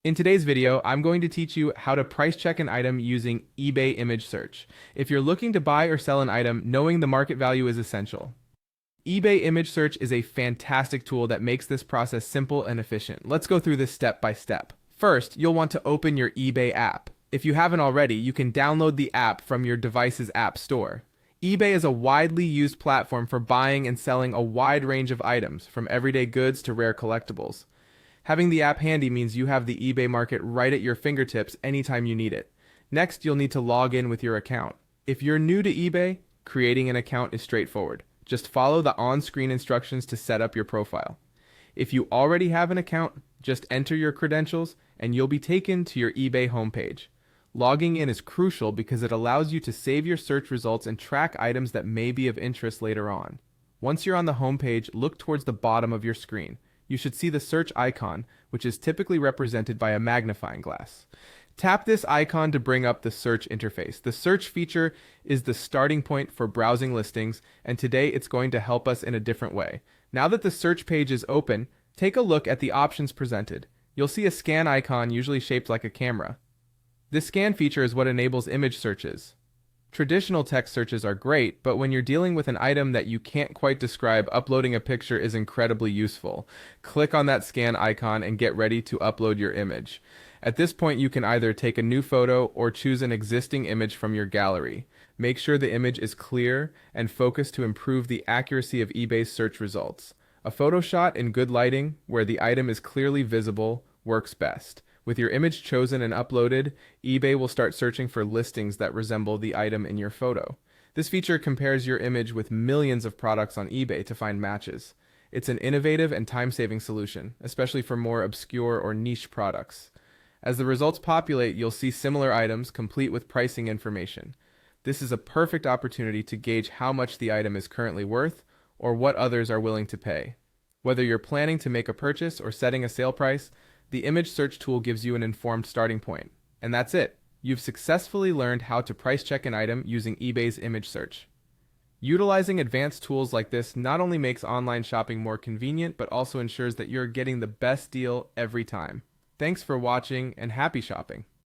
In today's video, I'm going to teach you how to price check an item using eBay image search. If you're looking to buy or sell an item, knowing the market value is essential. eBay image search is a fantastic tool that makes this process simple and efficient. Let's go through this step by step. First, you'll want to open your eBay app. If you haven't already, you can download the app from your device's app store. eBay is a widely used platform for buying and selling a wide range of items, from everyday goods to rare collectibles. Having the app handy means you have the eBay market right at your fingertips anytime you need it. Next, you'll need to log in with your account. If you're new to eBay, creating an account is straightforward. Just follow the on-screen instructions to set up your profile. If you already have an account, just enter your credentials and you'll be taken to your eBay homepage. Logging in is crucial because it allows you to save your search results and track items that may be of interest later on. Once you're on the homepage, look towards the bottom of your screen. You should see the search icon, which is typically represented by a magnifying glass. Tap this icon to bring up the search interface. The search feature is the starting point for browsing listings, and today it's going to help us in a different way. Now that the search page is open, take a look at the options presented. You'll see a scan icon usually shaped like a camera. This scan feature is what enables image searches. Traditional text searches are great, but when you're dealing with an item that you can't quite describe, uploading a picture is incredibly useful. Click on that scan icon and get ready to upload your image. At this point, you can either take a new photo or choose an existing image from your gallery. Make sure the image is clear and focused to improve the accuracy of eBay's search results. A photo shot in good lighting, where the item is clearly visible, works best. With your image chosen and uploaded, eBay will start searching for listings that resemble the item in your photo. This feature compares your image with millions of products on eBay to find matches. It's an innovative and time-saving solution, especially for more obscure or niche products. As the results populate, you'll see similar items complete with pricing information. This is a perfect opportunity to gauge how much the item is currently worth or what others are willing to pay. Whether you're planning to make a purchase or setting a sale price, the image search tool gives you an informed starting point. And that's it. You've successfully learned how to price check an item using eBay's image search. Utilizing advanced tools like this not only makes online shopping more convenient, but also ensures that you're getting the best deal every time. Thanks for watching and happy shopping.